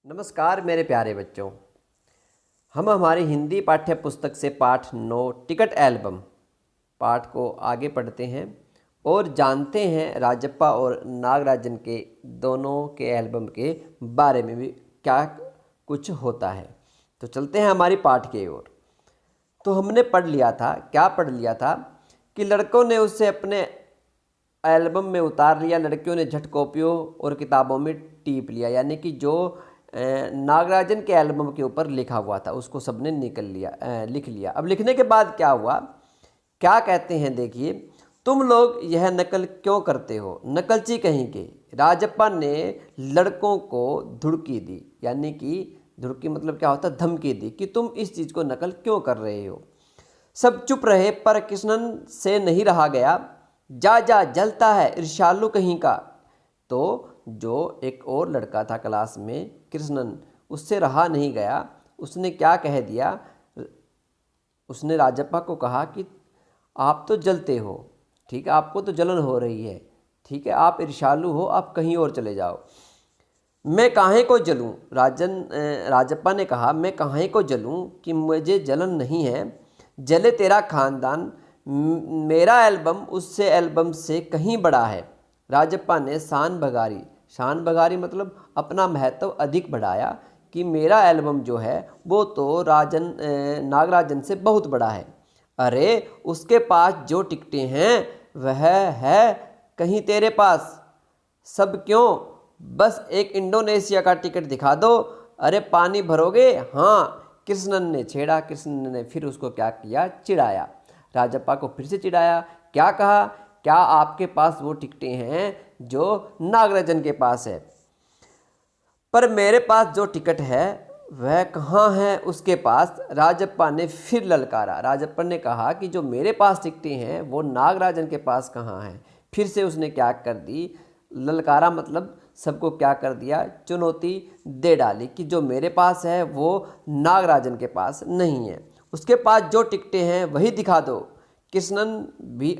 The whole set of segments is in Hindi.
नमस्कार मेरे प्यारे बच्चों। हम हमारी हिंदी पाठ्य पुस्तक से पाठ 9 टिकट एल्बम पाठ को आगे पढ़ते हैं और जानते हैं राजप्पा और नागराजन के दोनों के एल्बम के बारे में भी क्या कुछ होता है। तो चलते हैं हमारी पाठ की ओर। तो हमने क्या पढ़ लिया था कि लड़कों ने उससे अपने एल्बम में उतार लिया, लड़कियों ने झट कॉपियों और किताबों में टीप लिया, यानी कि जो नागराजन के एल्बम के ऊपर लिखा हुआ था उसको सबने लिख लिया। अब लिखने के बाद क्या हुआ, क्या कहते हैं देखिए, तुम लोग यह नकल क्यों करते हो, नकलची कहीं के। राजप्पा ने लड़कों को धुड़की दी, यानी कि धुड़की मतलब क्या होता है, धमकी दी कि तुम इस चीज़ को नकल क्यों कर रहे हो। सब चुप रहे पर कृष्णन से नहीं रहा गया। जा जा जलता है ईर्ष्यालु कहीं का। तो जो एक और लड़का था क्लास में, कृष्णन, उससे रहा नहीं गया। उसने क्या कह दिया, उसने राजप्पा को कहा कि आप तो जलते हो, ठीक है, आपको तो जलन हो रही है, ठीक है, आप ईर्ष्यालु हो, आप कहीं और चले जाओ। मैं काहे को जलूं, राजप्पा ने कहा, मैं काहे को जलूं कि मुझे जलन नहीं है, जले तेरा खानदान, मेरा एल्बम उससे एल्बम से कहीं बड़ा है। राजप्पा ने शान बघारी मतलब अपना महत्व अधिक बढ़ाया कि मेरा एल्बम जो है वो तो नागराजन से बहुत बड़ा है। अरे उसके पास जो टिकटें हैं वह है कहीं तेरे पास, सब क्यों, बस एक इंडोनेशिया का टिकट दिखा दो। अरे पानी भरोगे, हाँ, कृष्णन ने छेड़ा। कृष्णन ने फिर उसको क्या किया, चिढ़ाया। राजप्पा को फिर से चिढ़ाया। क्या कहा, क्या आपके पास वो टिकटें हैं जो नागराजन के पास है, पर मेरे पास जो टिकट है वह कहाँ है उसके पास। राजप्पा ने फिर ललकारा। राजप्पा ने कहा कि जो मेरे पास टिकटें हैं वो नागराजन के पास कहाँ हैं। फिर से उसने क्या कर दी, ललकारा मतलब सबको क्या कर दिया, चुनौती दे डाली कि जो मेरे पास है वो नागराजन के पास नहीं है, उसके पास जो टिकटें हैं वही दिखा दो। कृष्णन भी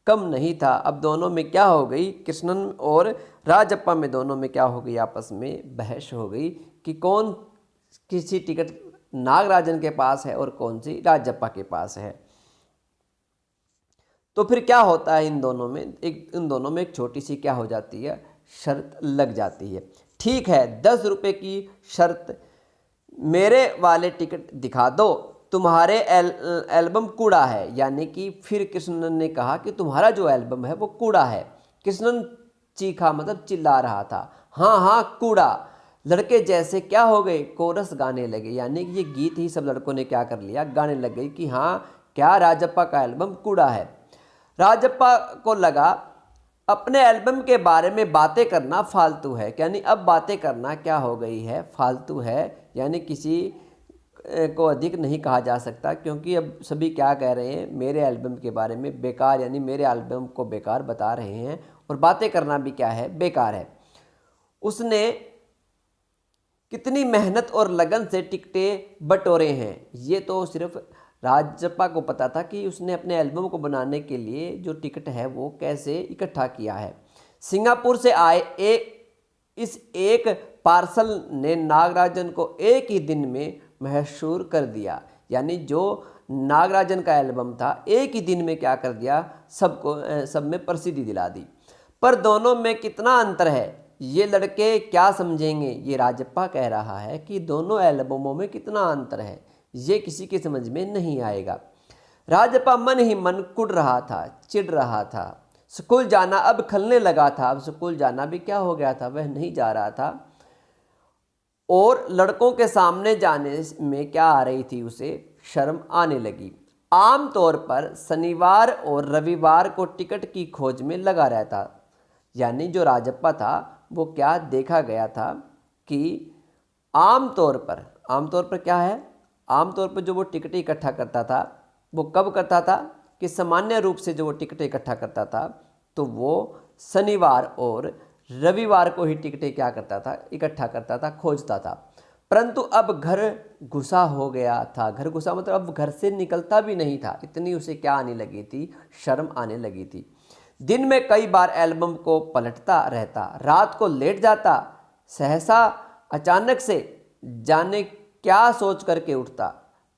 कम नहीं था। अब दोनों में क्या हो गई, कृष्णन और राजप्पा में दोनों में क्या हो गई, आपस में बहस हो गई कि कौन किसी टिकट नागराजन के पास है और कौन सी राजप्पा के पास है। तो फिर क्या होता है, इन दोनों में एक छोटी सी क्या हो जाती है, शर्त लग जाती है। ठीक है, 10 रुपये की शर्त, मेरे वाले टिकट दिखा दो, तुम्हारे एल्बम कूड़ा है। यानी कि फिर कृष्णन ने कहा कि तुम्हारा जो एल्बम है वो कूड़ा है। कृष्णन चीखा मतलब चिल्ला रहा था, हाँ हाँ कूड़ा। लड़के जैसे क्या हो गए, कोरस गाने लगे, यानी कि ये गीत ही सब लड़कों ने क्या कर लिया, गाने लग गए कि हाँ क्या राजप्पा का एल्बम कूड़ा है। राजप्पा को लगा अपने एल्बम के बारे में बातें करना फालतू है, यानी अब बातें करना क्या हो गई है, फालतू है, यानी किसी को अधिक नहीं कहा जा सकता, क्योंकि अब सभी क्या कह रहे हैं, मेरे एल्बम के बारे में बेकार, यानी मेरे एल्बम को बेकार बता रहे हैं, और बातें करना भी क्या है, बेकार है। उसने कितनी मेहनत और लगन से टिकटें बटोरे हैं, ये तो सिर्फ राजप्पा को पता था कि उसने अपने एल्बम को बनाने के लिए जो टिकट है वो कैसे इकट्ठा किया है। सिंगापुर से आए इस एक पार्सल ने नागराजन को एक ही दिन में मशहूर कर दिया, यानी जो नागराजन का एल्बम था एक ही दिन में क्या कर दिया, सब में प्रसिद्धि दिला दी। पर दोनों में कितना अंतर है ये लड़के क्या समझेंगे। ये राजप्पा कह रहा है कि दोनों एल्बमों में कितना अंतर है, ये किसी के समझ में नहीं आएगा। राजप्पा मन ही मन कुड़ रहा था, चिढ़ रहा था। स्कूल जाना अब खलने लगा था, अब स्कूल जाना भी क्या हो गया था, वह नहीं जा रहा था, और लड़कों के सामने जाने में क्या आ रही थी, उसे शर्म आने लगी। आम तौर पर शनिवार और रविवार को टिकट की खोज में लगा रहता, यानी जो राजप्पा था वो क्या देखा गया था कि आमतौर पर क्या है, आमतौर पर जो वो टिकटें इकट्ठा करता था वो कब करता था, कि सामान्य रूप से जो वो टिकटें इकट्ठा करता था तो वो शनिवार और रविवार को ही टिकटें क्या करता था, इकट्ठा करता था, खोजता था। परंतु अब घर घुसा हो गया था, घर घुसा मतलब अब घर से निकलता भी नहीं था, इतनी उसे क्या आने लगी थी, शर्म आने लगी थी। दिन में कई बार एल्बम को पलटता रहता, रात को लेट जाता, सहसा अचानक से जाने क्या सोच करके उठता।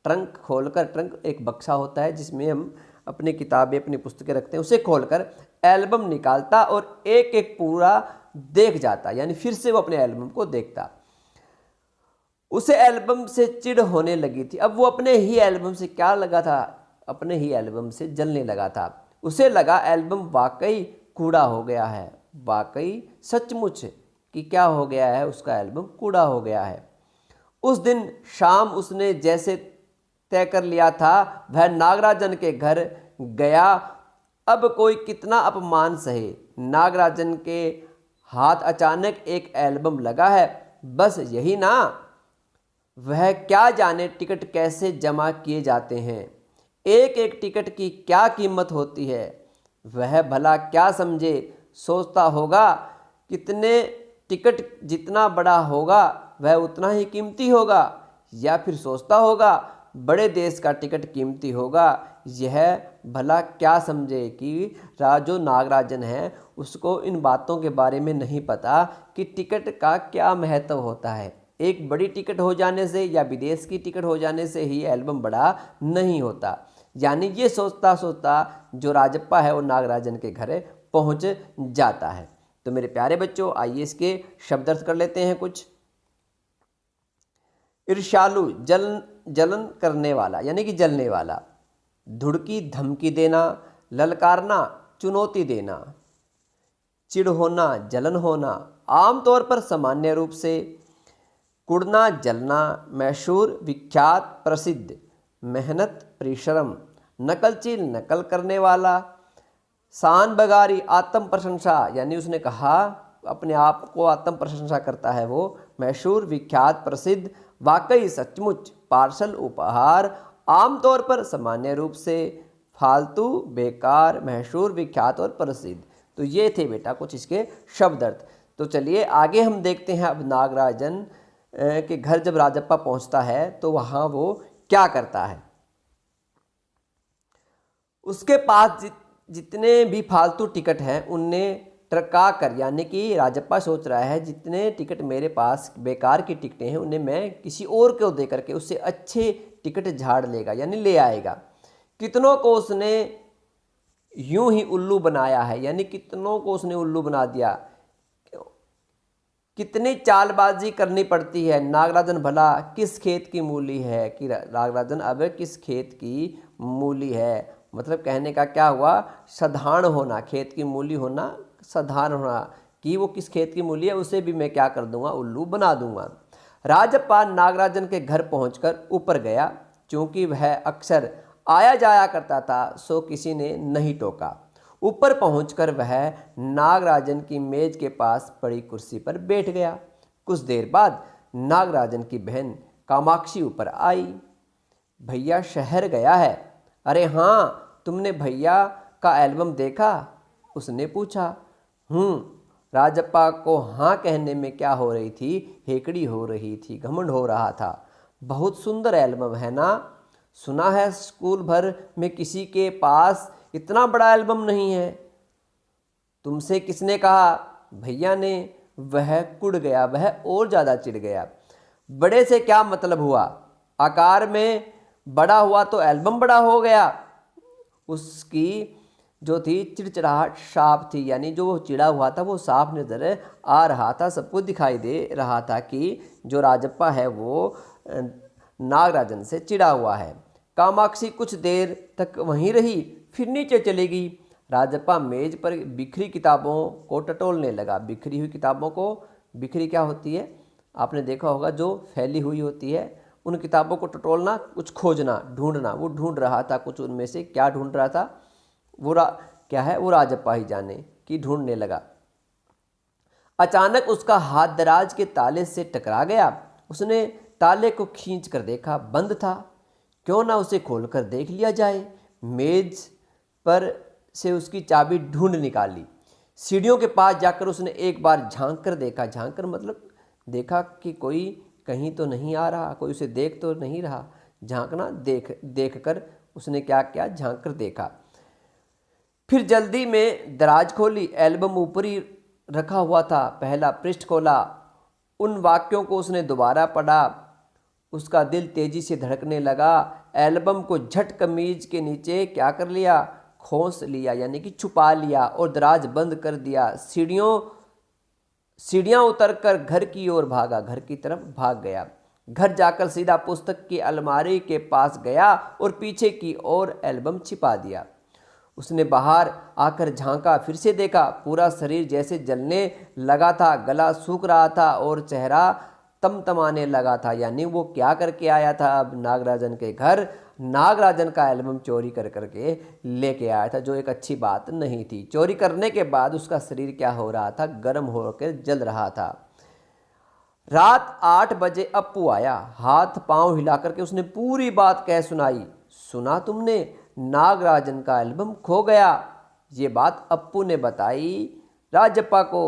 ट्रंक खोलकर, ट्रंक एक बक्सा होता है जिसमें हम अपनी किताबें, अपनी पुस्तकें रखते हैं, उसे खोलकर एल्बम निकालता और एक एक पूरा देख जाता, यानी फिर से वो अपने एल्बम को देखता। उसे एल्बम से चिढ़ होने लगी थी। अब वो अपने ही एल्बम से क्या लगा था, अपने ही एल्बम से जलने लगा था। उसे लगा एल्बम वाकई कूड़ा हो गया है, वाकई सचमुच कि क्या हो गया है, उसका एल्बम कूड़ा हो गया है। उस दिन शाम उसने जैसे तय कर लिया था, वह नागराजन के घर गया। अब कोई कितना अपमान सहे, नागराजन के हाथ अचानक एक एल्बम लगा है, बस यही ना। वह क्या जाने टिकट कैसे जमा किए जाते हैं, एक एक टिकट की क्या कीमत होती है। वह भला क्या समझे, सोचता होगा कितने टिकट जितना बड़ा होगा वह उतना ही कीमती होगा, या फिर सोचता होगा बड़े देश का टिकट कीमती होगा। यह भला क्या समझे कि जो नागराजन है उसको इन बातों के बारे में नहीं पता कि टिकट का क्या महत्व होता है। एक बड़ी टिकट हो जाने से या विदेश की टिकट हो जाने से ही एल्बम बड़ा नहीं होता। यानी ये सोचता सोचता जो राजप्पा है वो नागराजन के घर पहुंच जाता है। तो मेरे प्यारे बच्चों, आइए इसके शब्द अर्थ कर लेते हैं कुछ। ईर्ष्यालु, जलन करने वाला यानी कि जलने वाला। धुड़की, धमकी देना। ललकारना, चुनौती देना। चिढ़ होना, जलन होना। आमतौर पर सामान्य रूप से। कुड़ना, जलना। मशहूर, विख्यात, प्रसिद्ध। मेहनत, परिश्रम। नकलचील, नकल करने वाला। शान बगारी, आत्म प्रशंसा, यानी उसने कहा अपने आप को आत्म प्रशंसा करता है वो। मशहूर, विख्यात, प्रसिद्ध। वाकई, सचमुच। पार्सल, उपहार। आमतौर पर, सामान्य रूप से। फालतू, बेकार। मशहूर, विख्यात और प्रसिद्ध। तो ये थे बेटा कुछ इसके शब्द अर्थ। तो चलिए आगे हम देखते हैं अब नागराजन के घर जब राजप्पा पहुंचता है तो वहां वो क्या करता है। उसके पास जितने भी फालतू टिकट हैं उन्हें ट्रका कर, यानी कि राजप्पा सोच रहा है जितने टिकट मेरे पास बेकार की टिकटें हैं उन्हें मैं किसी और को दे करके उससे अच्छे टिकट झाड़ लेगा, यानी ले आएगा। कितनों को उसने यूं ही उल्लू बनाया है, यानी कितनों को उसने उल्लू बना दिया। कितनी चालबाजी करनी पड़ती है। नागराजन भला किस खेत की मूली है, कि नागराजन अब किस खेत की मूली है। मतलब कहने का क्या हुआ, साधारण होना, खेत की मूली होना, साधारण होना, कि वो किस खेत की मूली है उसे भी मैं क्या कर दूंगा, उल्लू बना दूंगा। राजप्पा नागराजन के घर पहुंचकर ऊपर गया। चूंकि वह अक्सर आया जाया करता था सो किसी ने नहीं टोका। ऊपर पहुंचकर वह नागराजन की मेज के पास पड़ी कुर्सी पर बैठ गया। कुछ देर बाद नागराजन की बहन कामाक्षी ऊपर आई। भैया शहर गया है। अरे हाँ, तुमने भैया का एल्बम देखा, उसने पूछा। राजप्पा को हाँ कहने में क्या हो रही थी, हेकड़ी हो रही थी, घमंड हो रहा था। बहुत सुंदर एल्बम है ना। सुना है स्कूल भर में किसी के पास इतना बड़ा एल्बम नहीं है। तुमसे किसने कहा, भैया ने। वह कुड़ गया, वह और ज़्यादा चिढ़ गया। बड़े से क्या मतलब हुआ, आकार में बड़ा हुआ तो एल्बम बड़ा हो गया। उसकी जो थी चिड़चिड़ाहट साफ थी, यानी जो वो चिड़ा हुआ था वो साफ नजर आ रहा था, सबको दिखाई दे रहा था कि जो राजप्पा है वो नागराजन से चिड़ा हुआ है। कामाक्षी कुछ देर तक वहीं रही, फिर नीचे चली गई। राजप्पा मेज पर बिखरी किताबों को टटोलने लगा। बिखरी हुई किताबों को, बिखरी क्या होती है आपने देखा होगा, जो फैली हुई होती है, उन किताबों को टटोलना, कुछ खोजना, ढूंढना। वो ढूंढ रहा था कुछ उनमें से, क्या ढूंढ रहा था वो क्या है वो राजप्पा ही जाने, कि ढूंढने लगा। अचानक उसका हाथ दराज के ताले से टकरा गया। उसने ताले को खींच कर देखा, बंद था। क्यों ना उसे खोलकर देख लिया जाए। मेज पर से उसकी चाबी ढूंढ निकाली। सीढ़ियों के पास जाकर उसने एक बार झांक कर देखा। झांक कर मतलब देखा कि कोई कहीं तो नहीं आ रहा, कोई उसे देख तो नहीं रहा। झांकना, देख कर उसने क्या किया, झांक कर देखा। फिर जल्दी में दराज खोली, एल्बम ऊपर ही रखा हुआ था। पहला पृष्ठ खोला, उन वाक्यों को उसने दोबारा पढ़ा। उसका दिल तेजी से धड़कने लगा। एल्बम को झट कमीज के नीचे क्या कर लिया, खोस लिया, यानी कि छुपा लिया और दराज बंद कर दिया। सीढ़ियाँ उतरकर घर की ओर भागा, घर की तरफ भाग गया। घर जाकर सीधा पुस्तक की अलमारी के पास गया और पीछे की ओर एल्बम छिपा दिया। उसने बाहर आकर झांका, फिर से देखा। पूरा शरीर जैसे जलने लगा था, गला सूख रहा था और चेहरा तमतमाने लगा था। यानी वो क्या करके आया था अब नागराजन के घर, नागराजन का एल्बम चोरी कर करके लेके आया था, जो एक अच्छी बात नहीं थी। चोरी करने के बाद उसका शरीर क्या हो रहा था, गर्म होकर जल रहा था। रात 8 बजे अप्पू आया। हाथ पांव हिला करके उसने पूरी बात कह सुनाई। सुना तुमने, नागराजन का एल्बम खो गया। ये बात अप्पू ने बताई राजप्पा को।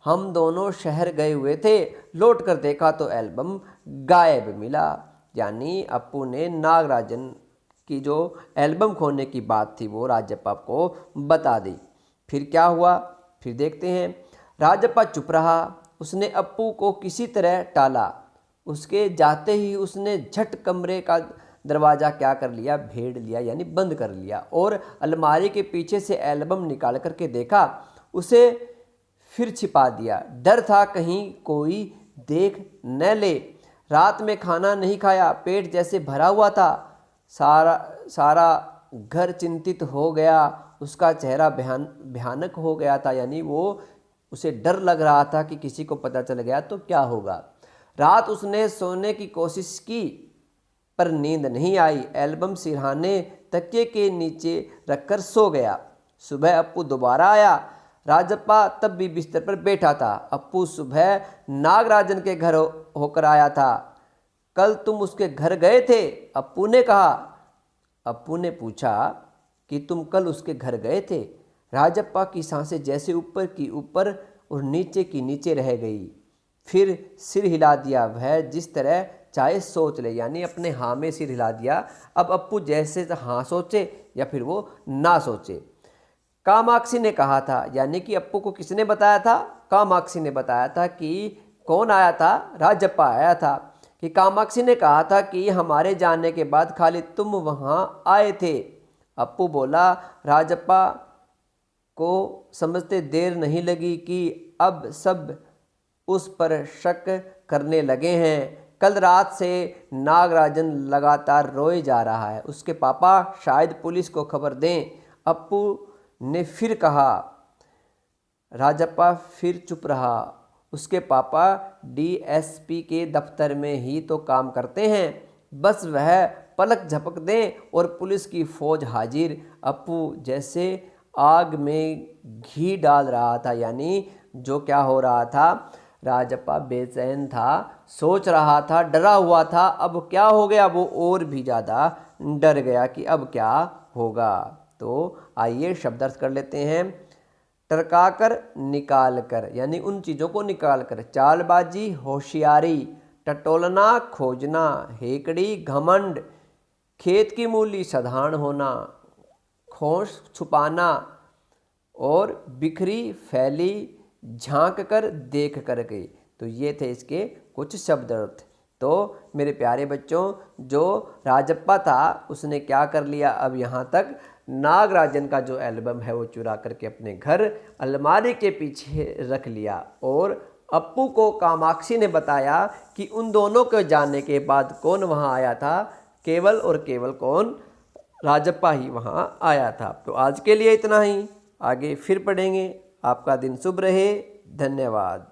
हम दोनों शहर गए हुए थे, लौट कर देखा तो एल्बम गायब मिला। यानी अप्पू ने नागराजन की जो एल्बम खोने की बात थी वो राजप्पा को बता दी। फिर क्या हुआ, फिर देखते हैं। राजप्पा चुप रहा। उसने अप्पू को किसी तरह टाला। उसके जाते ही उसने झट कमरे का दरवाज़ा क्या कर लिया, भेड़ लिया, यानी बंद कर लिया और अलमारी के पीछे से एल्बम निकाल करके देखा। उसे फिर छिपा दिया। डर था कहीं कोई देख न ले। रात में खाना नहीं खाया, पेट जैसे भरा हुआ था। सारा घर चिंतित हो गया। उसका चेहरा भयानक हो गया था, यानी उसे डर लग रहा था कि किसी को पता चल गया तो क्या होगा। रात उसने सोने की कोशिश की पर नींद नहीं आई। एल्बम सिरहाने तकिए के नीचे रखकर सो गया। सुबह अप्पू दोबारा आया। राजप्पा तब भी बिस्तर पर बैठा था। अप्पू सुबह नागराजन के घर होकर आया था। कल तुम उसके घर गए थे, अप्पू ने कहा। अप्पू ने पूछा कि तुम कल उसके घर गए थे। राजप्पा की सांसें जैसे ऊपर की ऊपर और नीचे की नीचे रह गई। फिर सिर हिला दिया। वह जिस तरह चाहे सोच ले, यानी अपने हाँ में सिर हिला दिया। अब अप्पू जैसे हाँ सोचे या फिर वो ना सोचे। कामाक्षी ने कहा था, यानी कि अप्पू को किसने बताया था, कामाक्षी ने बताया था। कि कौन आया था, राजप्पा आया था। कि कामाक्षी ने कहा था कि हमारे जाने के बाद खाली तुम वहाँ आए थे। अप्पू बोला। राजप्पा को समझते देर नहीं लगी कि अब सब उस पर शक करने लगे हैं। कल रात से नागराजन लगातार रोए जा रहा है। उसके पापा शायद पुलिस को खबर दें। अप्पू ने फिर कहा। राजप्पा फिर चुप रहा। उसके पापा डीएसपी के दफ्तर में ही तो काम करते हैं, बस वह पलक झपक दें और पुलिस की फौज हाजिर। अप्पू जैसे आग में घी डाल रहा था, यानी जो क्या हो रहा था, राजप्पा बेचैन था, सोच रहा था, डरा हुआ था। अब क्या हो गया, वो और भी ज़्यादा डर गया कि अब क्या होगा। तो आइए शब्द अर्थ कर लेते हैं। टरका कर, निकाल कर, यानी उन चीज़ों को निकाल कर। चालबाजी, होशियारी। टटोलना, खोजना। हेकड़ी, घमंड। खेत की मूली, साधारण होना। खोस, छुपाना। और बिखरी, फैली, झांक कर, देख कर के। तो ये थे इसके कुछ शब्द अर्थ। तो मेरे प्यारे बच्चों, जो राजप्पा था उसने क्या कर लिया, अब यहाँ तक नागराजन का जो एल्बम है वो चुरा करके अपने घर अलमारी के पीछे रख लिया। और अप्पू को कामाक्षी ने बताया कि उन दोनों के जाने के बाद कौन वहाँ आया था, केवल और केवल कौन, राजप्पा ही वहाँ आया था। तो आज के लिए इतना ही, आगे फिर पढ़ेंगे। आपका दिन शुभ रहे। धन्यवाद।